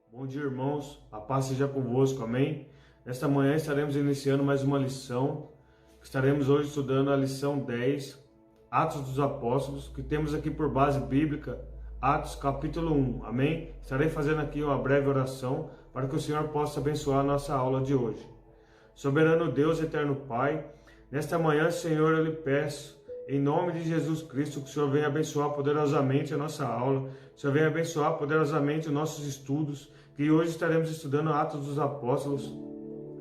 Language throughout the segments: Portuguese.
Bom dia, irmãos. A paz seja convosco, amém? Nesta manhã estaremos iniciando mais uma lição. Estaremos hoje estudando a lição 10, Atos dos Apóstolos, que temos aqui por base bíblica, Atos capítulo 1, amém? Estarei fazendo aqui uma breve oração para que o Senhor possa abençoar a nossa aula de hoje. Soberano Deus, eterno Pai, nesta manhã, Senhor, eu lhe peço, em nome de Jesus Cristo, que o Senhor venha abençoar poderosamente a nossa aula, que o Senhor venha abençoar poderosamente os nossos estudos, que hoje estaremos estudando Atos dos Apóstolos,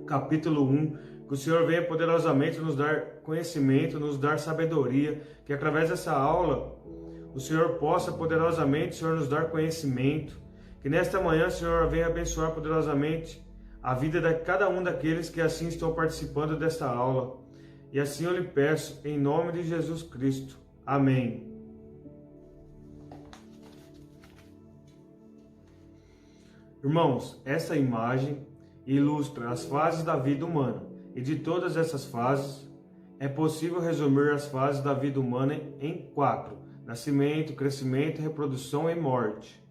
capítulo 1, que o Senhor venha poderosamente nos dar conhecimento, nos dar sabedoria, que através dessa aula o Senhor possa poderosamente, Senhor, nos dar conhecimento, que nesta manhã, Senhor, venha abençoar poderosamente a vida de cada um daqueles que assim estão participando desta aula. E assim eu lhe peço, em nome de Jesus Cristo. Amém. Irmãos, essa imagem ilustra as fases da vida humana. E de todas essas fases, é possível resumir as fases da vida humana em 4: nascimento, crescimento, reprodução e morte.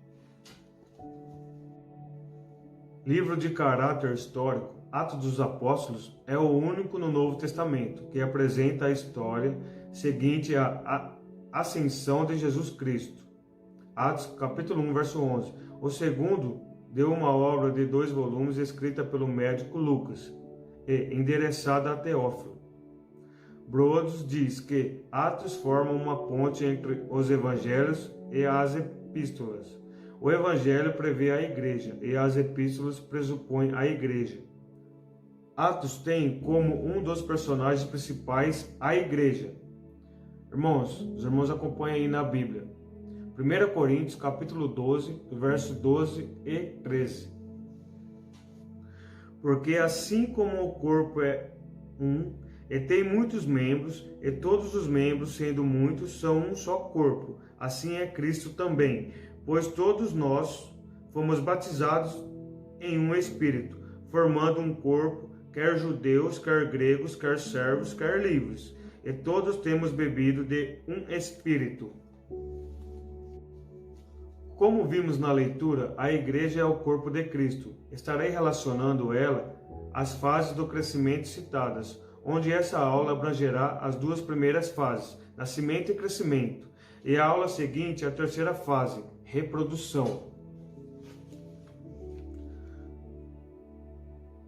Livro de caráter histórico, Atos dos Apóstolos é o único no Novo Testamento que apresenta a história seguinte à ascensão de Jesus Cristo. Atos capítulo 1, verso 11. O segundo deu uma obra de 2 volumes escrita pelo médico Lucas e endereçada a Teófilo. Broaddus diz que Atos forma uma ponte entre os evangelhos e as epístolas. O evangelho prevê a igreja e as epístolas pressupõem a igreja. Atos tem como um dos personagens principais a igreja. Irmãos, os irmãos acompanham aí na Bíblia. 1 Coríntios, capítulo 12, verso 12 e 13. Porque assim como o corpo é um, e tem muitos membros, e todos os membros, sendo muitos, são um só corpo, assim é Cristo também. Pois todos nós fomos batizados em um Espírito, formando um corpo, quer judeus, quer gregos, quer servos, quer livres, e todos temos bebido de um Espírito. Como vimos na leitura, a igreja é o corpo de Cristo. Estarei relacionando ela às fases do crescimento citadas, onde essa aula abrangerá as 2 primeiras fases, nascimento e crescimento, e a aula seguinte, a terceira fase, reprodução.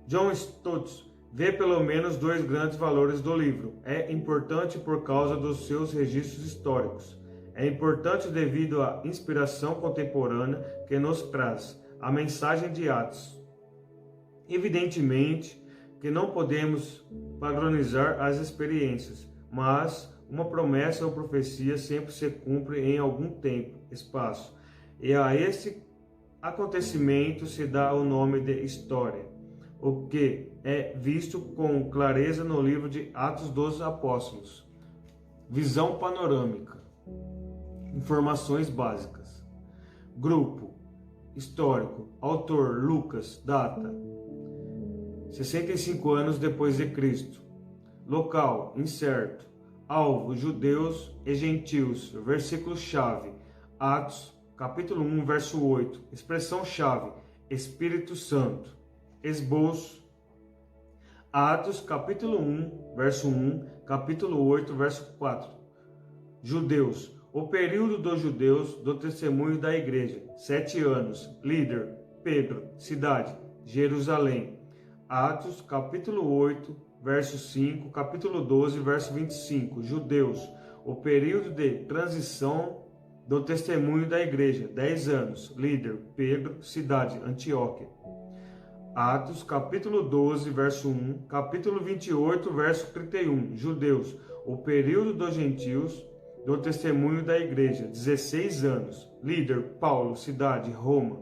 John Stott vê pelo menos 2 grandes valores do livro. É importante por causa dos seus registros históricos. É importante devido à inspiração contemporânea que nos traz a mensagem de Atos. Evidentemente que não podemos padronizar as experiências, mas uma promessa ou profecia sempre se cumpre em algum tempo, espaço, e a esse acontecimento se dá o nome de história, o que é visto com clareza no livro de Atos dos Apóstolos. Visão panorâmica. Informações básicas. Grupo histórico. Autor Lucas. Data 65 anos depois de Cristo. Local incerto. Alvo judeus e gentios. Versículo-chave. Atos capítulo 1, verso 8. Expressão-chave: Espírito Santo. Esboço. Atos capítulo 1, verso 1, capítulo 8, verso 4. Judeus. O período dos judeus do testemunho da igreja. 7 anos. Líder: Pedro. Cidade: Jerusalém. Atos capítulo 8, verso 5, capítulo 12, verso 25. Judeus. O período de transição do testemunho da igreja. 10 anos. Líder: Pedro. Cidade: Antioquia. Atos, capítulo 12, verso 1, capítulo 28, verso 31. Judeus. O período dos gentios do testemunho da igreja. 16 anos. Líder: Paulo. Cidade: Roma.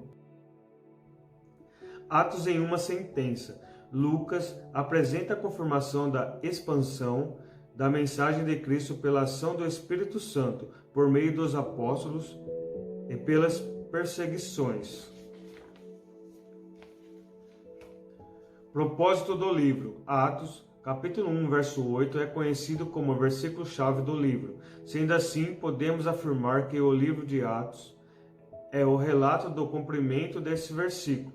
Atos em uma sentença. Lucas apresenta a confirmação da expansão da mensagem de Cristo pela ação do Espírito Santo por meio dos apóstolos e pelas perseguições. Propósito do livro. Atos, capítulo 1, verso 8, é conhecido como o versículo-chave do livro. Sendo assim, podemos afirmar que o livro de Atos é o relato do cumprimento desse versículo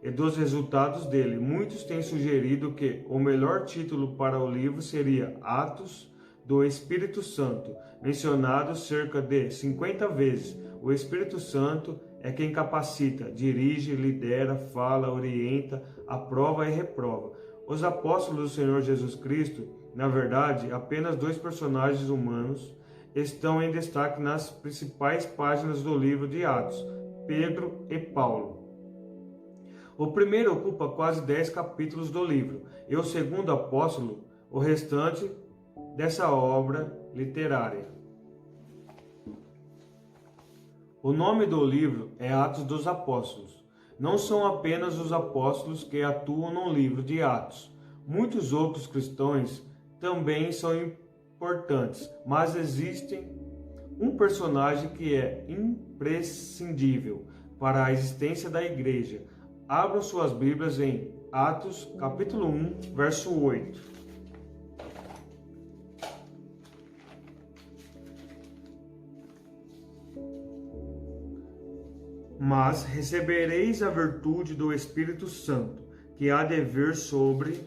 e dos resultados dele. Muitos têm sugerido que o melhor título para o livro seria Atos do Espírito Santo, mencionado cerca de 50 vezes. O Espírito Santo é quem capacita, dirige, lidera, fala, orienta, aprova e reprova. Os apóstolos do Senhor Jesus Cristo, na verdade, apenas 2 personagens humanos, estão em destaque nas principais páginas do livro de Atos, Pedro e Paulo. O primeiro ocupa quase 10 capítulos do livro, e o segundo apóstolo, o restante dessa obra literária. O nome do livro é Atos dos Apóstolos. Não são apenas os apóstolos que atuam no livro de Atos. Muitos outros cristãos também são importantes, mas existe um personagem que é imprescindível para a existência da igreja. Abram suas Bíblias em Atos, capítulo 1, verso 8. Mas recebereis a virtude do Espírito Santo, que há de vir sobre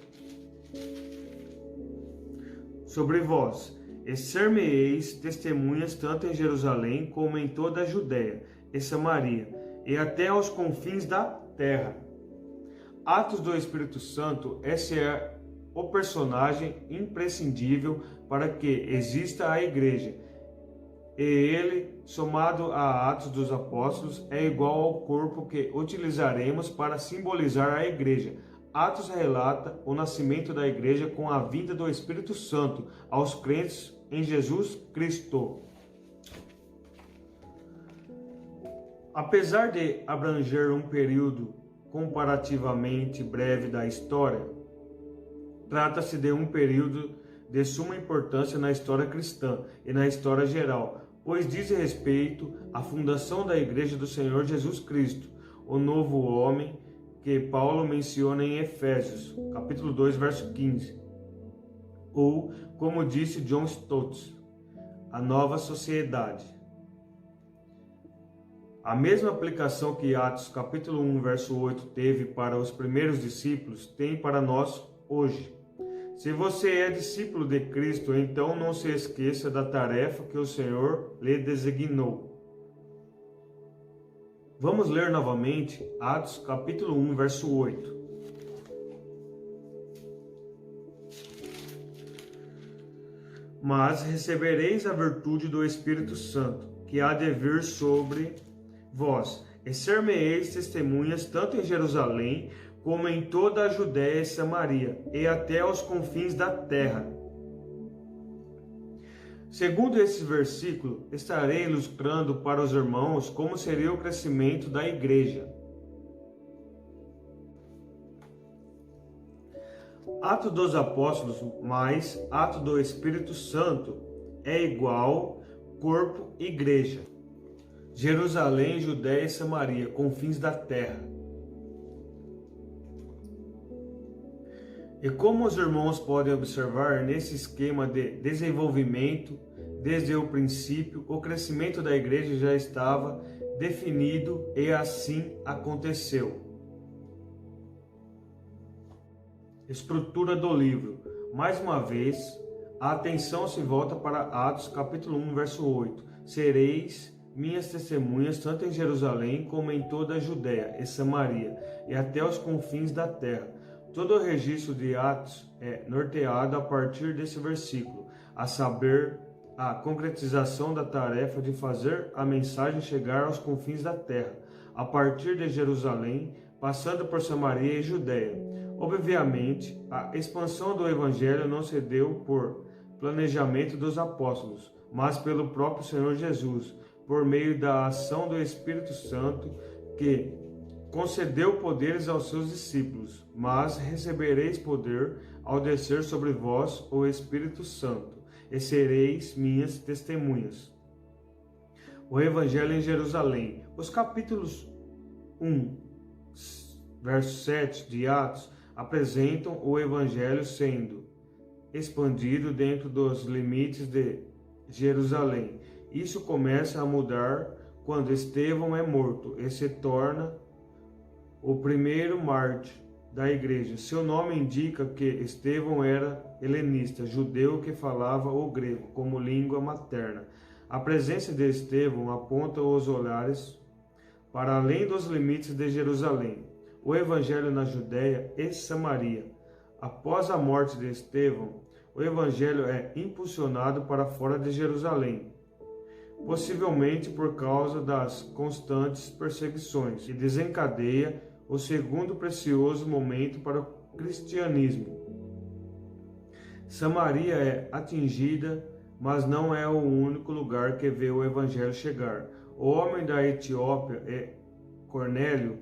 vós, e ser-me-eis testemunhas tanto em Jerusalém como em toda a Judéia e Samaria, e até aos confins da terra. Atos do Espírito Santo, esse é o personagem imprescindível para que exista a igreja. E ele, somado a Atos dos Apóstolos, é igual ao corpo que utilizaremos para simbolizar a igreja. Atos relata o nascimento da igreja com a vinda do Espírito Santo aos crentes em Jesus Cristo. Apesar de abranger um período comparativamente breve da história, trata-se de um período de suma importância na história cristã e na história geral, pois diz respeito à fundação da Igreja do Senhor Jesus Cristo, o novo homem que Paulo menciona em Efésios, capítulo 2, verso 15. Ou, como disse John Stott, a nova sociedade. A mesma aplicação que Atos, capítulo 1, verso 8 teve para os primeiros discípulos, tem para nós hoje. Se você é discípulo de Cristo, então não se esqueça da tarefa que o Senhor lhe designou. Vamos ler novamente Atos capítulo 1, verso 8. Mas recebereis a virtude do Espírito Santo, que há de vir sobre vós, e ser-me-eis testemunhas tanto em Jerusalém, como em toda a Judéia e Samaria, e até aos confins da terra. Segundo esse versículo, estarei ilustrando para os irmãos como seria o crescimento da igreja. Ato dos Apóstolos mais Ato do Espírito Santo é igual corpo igreja. Jerusalém, Judéia e Samaria, confins da terra. E como os irmãos podem observar, nesse esquema de desenvolvimento, desde o princípio, o crescimento da igreja já estava definido e assim aconteceu. Estrutura do livro. Mais uma vez, a atenção se volta para Atos capítulo 1, verso 8. Sereis minhas testemunhas tanto em Jerusalém como em toda a Judéia e Samaria, e até os confins da terra. Todo o registro de Atos é norteado a partir desse versículo, a saber, a concretização da tarefa de fazer a mensagem chegar aos confins da terra, a partir de Jerusalém, passando por Samaria e Judéia. Obviamente, a expansão do Evangelho não se deu por planejamento dos apóstolos, mas pelo próprio Senhor Jesus, por meio da ação do Espírito Santo, que concedeu poderes aos seus discípulos, mas recebereis poder ao descer sobre vós o Espírito Santo, e sereis minhas testemunhas. O Evangelho em Jerusalém. Os capítulos 1, verso 7 de Atos apresentam o Evangelho sendo expandido dentro dos limites de Jerusalém. Isso começa a mudar quando Estevão é morto e se torna o primeiro mártir da igreja. Seu nome indica que Estevão era helenista, judeu que falava o grego como língua materna. A presença de Estevão aponta os olhares para além dos limites de Jerusalém. O evangelho na Judéia e Samaria. Após a morte de Estevão, o evangelho é impulsionado para fora de Jerusalém, possivelmente por causa das constantes perseguições, e desencadeia o segundo precioso momento para o cristianismo. Samaria é atingida, mas não é o único lugar que vê o evangelho chegar. O homem da Etiópia e Cornélio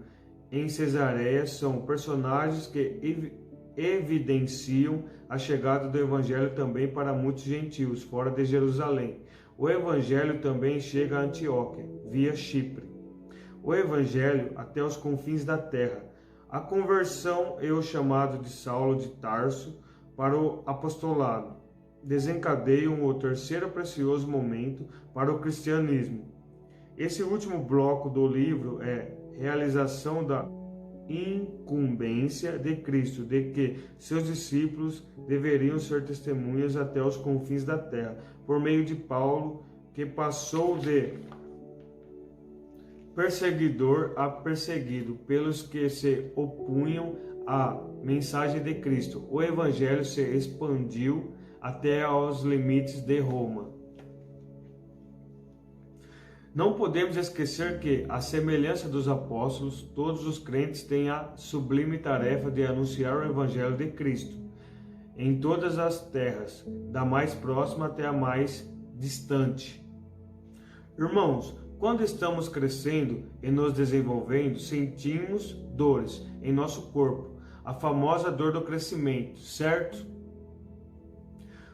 em Cesareia são personagens que evidenciam a chegada do evangelho também para muitos gentios fora de Jerusalém. O evangelho também chega a Antioquia, via Chipre. O evangelho até os confins da terra. A conversão e o chamado de Saulo de Tarso para o apostolado desencadeiam o terceiro precioso momento para o cristianismo. Esse último bloco do livro é realização da incumbência de Cristo, de que seus discípulos deveriam ser testemunhas até os confins da terra, por meio de Paulo, que passou de perseguidor a perseguido pelos que se opunham à mensagem de Cristo. O evangelho se expandiu até aos limites de Roma. Não podemos esquecer que, à semelhança dos apóstolos, todos os crentes têm a sublime tarefa de anunciar o evangelho de Cristo em todas as terras, da mais próxima até a mais distante. Irmãos, quando estamos crescendo e nos desenvolvendo, sentimos dores em nosso corpo, a famosa dor do crescimento, certo?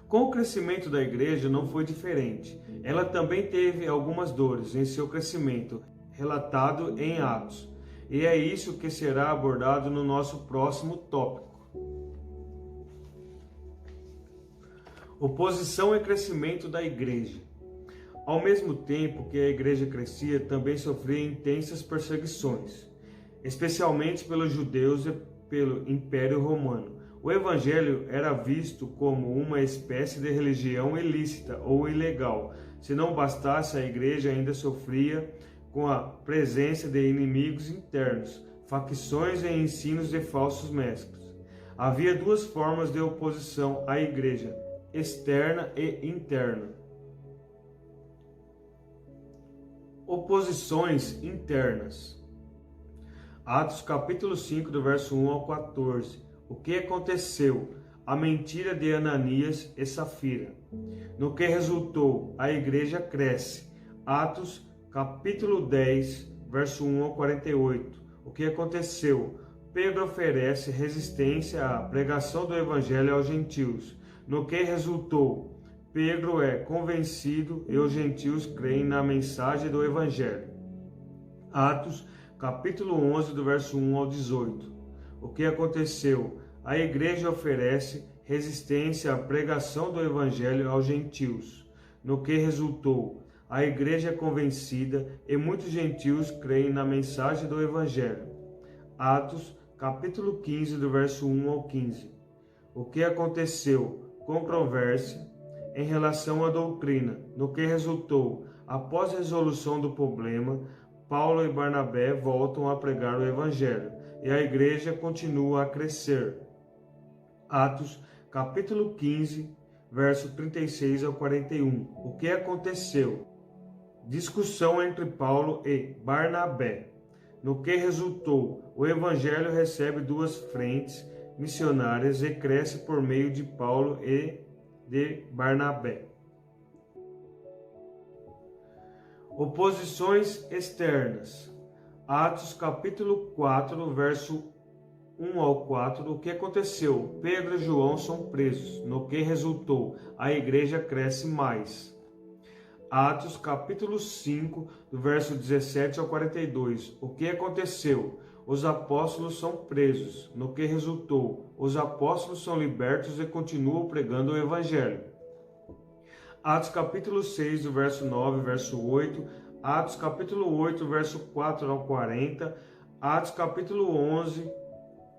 Com o crescimento da igreja não foi diferente. Ela também teve algumas dores em seu crescimento, relatado em Atos. E é isso que será abordado no nosso próximo tópico. Oposição e crescimento da igreja. Ao mesmo tempo que a igreja crescia, também sofria intensas perseguições, especialmente pelos judeus e pelo Império Romano. O evangelho era visto como uma espécie de religião ilícita ou ilegal. Se não bastasse, a igreja ainda sofria com a presença de inimigos internos, facções e ensinos de falsos mestres. Havia duas formas de oposição à igreja, externa e interna. Oposições internas. Atos capítulo 5, do verso 1 ao 14. O que aconteceu? A mentira de Ananias e Safira. No que resultou, a igreja cresce. Atos capítulo 10, verso 1 ao 48. O que aconteceu? Pedro oferece resistência à pregação do evangelho aos gentios. No que resultou? Pedro é convencido e os gentios creem na mensagem do evangelho. Atos capítulo 11, do verso 1 ao 18. O que aconteceu? A igreja oferece resistência à pregação do evangelho aos gentios. No que resultou? A igreja é convencida e muitos gentios creem na mensagem do evangelho. Atos, capítulo 15, do verso 1 ao 15. O que aconteceu? Controvérsia em relação à doutrina. No que resultou? Após a resolução do problema, Paulo e Barnabé voltam a pregar o evangelho e a igreja continua a crescer. Atos, capítulo 15, verso 36 ao 41. O que aconteceu? Discussão entre Paulo e Barnabé. No que resultou? O evangelho recebe duas frentes missionárias e cresce por meio de Paulo e de Barnabé. Oposições externas. Atos capítulo 4, verso 1 ao 4. O que aconteceu? Pedro e João são presos. No que resultou? A igreja cresce mais. Atos capítulo 5, do verso 17 ao 42. O que aconteceu? Os apóstolos são presos. No que resultou? Os apóstolos são libertos e continuam pregando o evangelho. Atos capítulo 6, do verso 9, verso 8 Atos capítulo 8, verso 4 ao 40, Atos capítulo 11,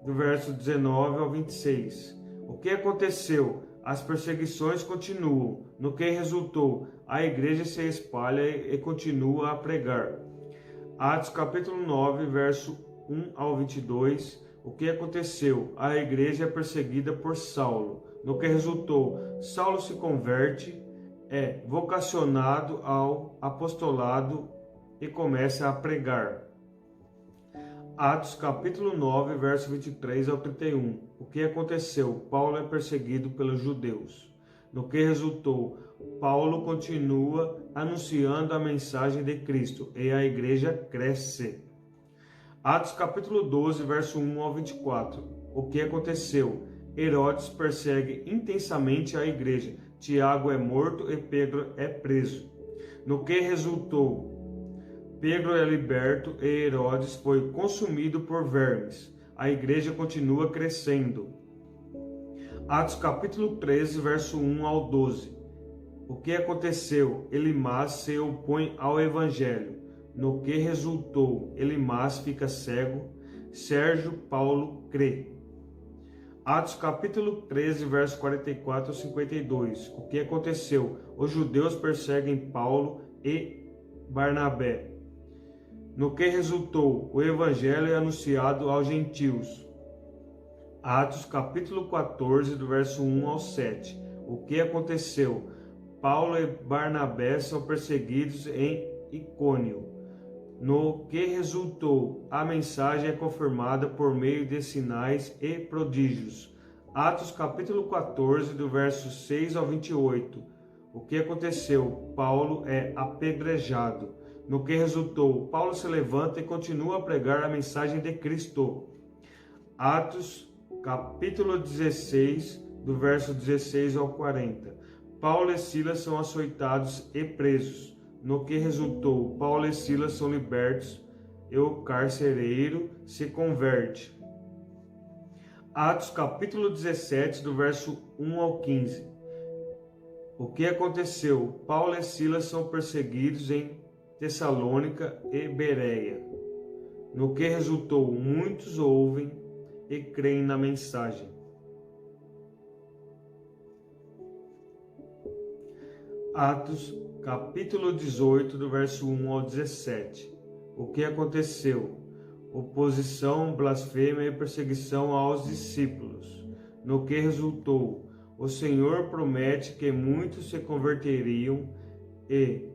do verso 19 ao 26. O que aconteceu? As perseguições continuam, no que resultou? A igreja se espalha e continua a pregar. Atos capítulo 9, verso 1 ao 22. O que aconteceu? A igreja é perseguida por Saulo, no que resultou? Saulo se converte, é vocacionado ao apostolado e começa a pregar. Atos capítulo 9, verso 23 ao 31. O que aconteceu? Paulo é perseguido pelos judeus. No que resultou? Paulo continua anunciando a mensagem de Cristo e a igreja cresce. Atos capítulo 12, verso 1 ao 24. O que aconteceu? Herodes persegue intensamente a igreja. Tiago é morto e Pedro é preso. No que resultou? Pedro é liberto e Herodes foi consumido por vermes. A igreja continua crescendo. Atos capítulo 13, verso 1 ao 12. O que aconteceu? Elimas se opõe ao evangelho. No que resultou? Elimas fica cego. Sérgio Paulo crê. Atos capítulo 13, verso 44 ao 52. O que aconteceu? Os judeus perseguem Paulo e Barnabé. No que resultou? O evangelho é anunciado aos gentios. Atos capítulo 14, do verso 1 ao 7. O que aconteceu? Paulo e Barnabé são perseguidos em Icônio. No que resultou? A mensagem é confirmada por meio de sinais e prodígios. Atos capítulo 14, do verso 6 ao 28. O que aconteceu? Paulo é apedrejado. No que resultou? Paulo se levanta e continua a pregar a mensagem de Cristo. Atos capítulo 16, do verso 16 ao 40. Paulo e Silas são açoitados e presos. No que resultou? Paulo e Silas são libertos e o carcereiro se converte. Atos capítulo 17, do verso 1 ao 15. O que aconteceu? Paulo e Silas são perseguidos em Tessalônica e Bereia. No que resultou? Muitos ouvem e creem na mensagem. Atos capítulo 18, do verso 1 ao 17. O que aconteceu? Oposição, blasfêmia e perseguição aos discípulos. No que resultou? O Senhor promete que muitos se converteriam e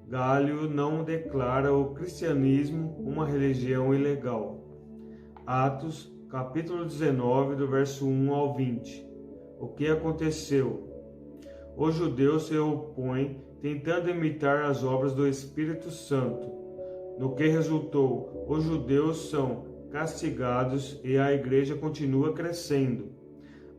Galho não declara o cristianismo uma religião ilegal. Atos capítulo 19, do verso 1 ao 20. O que aconteceu? Os judeus se opõem, tentando imitar as obras do Espírito Santo. No que resultou? Os judeus são castigados e a igreja continua crescendo.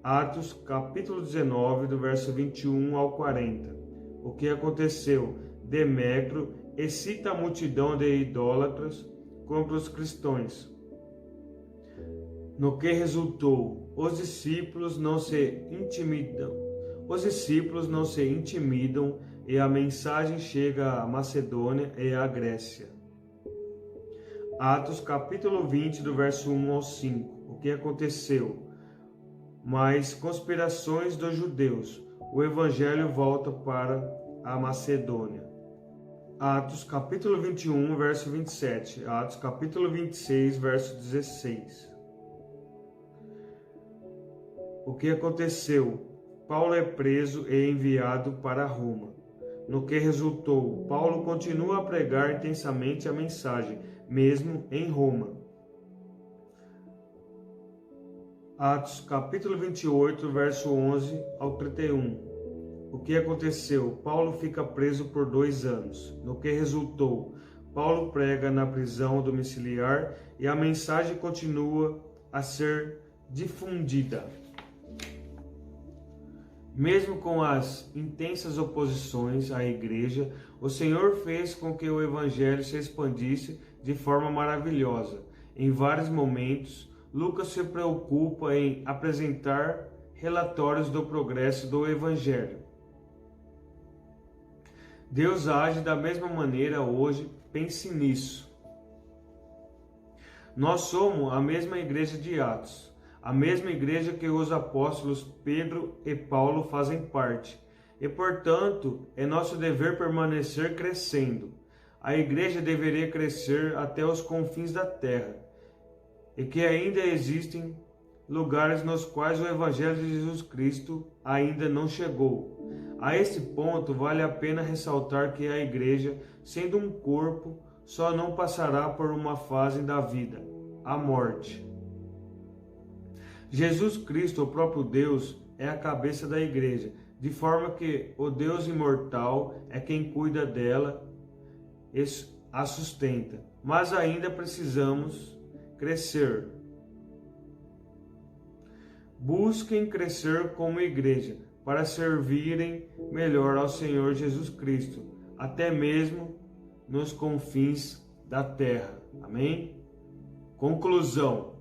Atos capítulo 19, do verso 21 ao 40. O que aconteceu? Demétrio excita a multidão de idólatras contra os cristãos. No que resultou? Os discípulos não se intimidam e a mensagem chega à Macedônia e à Grécia. Atos capítulo 20, do verso 1 ao 5. O que aconteceu? Mais conspirações dos judeus. O evangelho volta para a Macedônia. Atos capítulo 21, verso 27. Atos capítulo 26, verso 16. O que aconteceu? Paulo é preso e enviado para Roma. No que resultou? Paulo continua a pregar intensamente a mensagem, mesmo em Roma. Atos capítulo 28, verso 11 ao 31. O que aconteceu? Paulo fica preso por 2 anos. No que resultou? Paulo prega na prisão domiciliar e a mensagem continua a ser difundida. Mesmo com as intensas oposições à igreja, o Senhor fez com que o evangelho se expandisse de forma maravilhosa. Em vários momentos, Lucas se preocupa em apresentar relatórios do progresso do evangelho. Deus age da mesma maneira hoje, pense nisso. Nós somos a mesma igreja de Atos, a mesma igreja que os apóstolos Pedro e Paulo fazem parte. E, portanto, é nosso dever permanecer crescendo. A igreja deveria crescer até os confins da terra, e que ainda existem lugares nos quais o Evangelho de Jesus Cristo ainda não chegou. A esse ponto, vale a pena ressaltar que a igreja, sendo um corpo, só não passará por uma fase da vida, a morte. Jesus Cristo, o próprio Deus, é a cabeça da igreja, de forma que o Deus imortal é quem cuida dela e a sustenta. Mas ainda precisamos crescer. Busquem crescer como igreja, para servirem melhor ao Senhor Jesus Cristo, até mesmo nos confins da terra. Amém? Conclusão.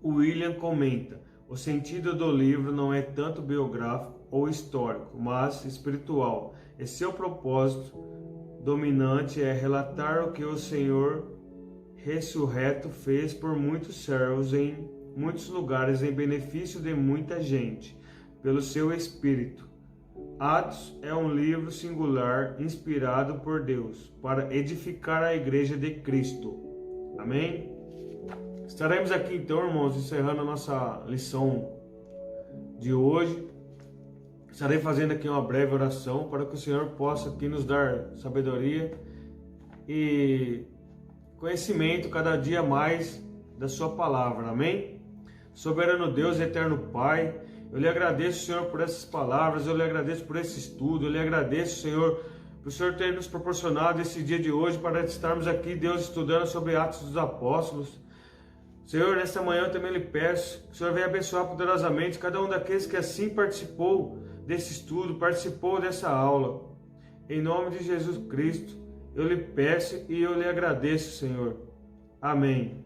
William comenta: o sentido do livro não é tanto biográfico ou histórico, mas espiritual, e seu propósito dominante é relatar o que o Senhor ressurreto fez por muitos servos em muitos lugares em benefício de muita gente, pelo seu Espírito. Atos é um livro singular inspirado por Deus para edificar a igreja de Cristo. Amém? Estaremos aqui então, irmãos, encerrando a nossa lição de hoje. Estarei fazendo aqui uma breve oração para que o Senhor possa aqui nos dar sabedoria e conhecimento cada dia mais da sua palavra. Amém? Soberano Deus, eterno Pai, eu lhe agradeço, Senhor, por essas palavras, eu lhe agradeço por esse estudo, eu lhe agradeço, Senhor, por o Senhor ter nos proporcionado esse dia de hoje para estarmos aqui, Deus, estudando sobre Atos dos Apóstolos. Senhor, nesta manhã eu também lhe peço que o Senhor venha abençoar poderosamente cada um daqueles que assim participou desse estudo, participou dessa aula. Em nome de Jesus Cristo, eu lhe peço e eu lhe agradeço, Senhor. Amém.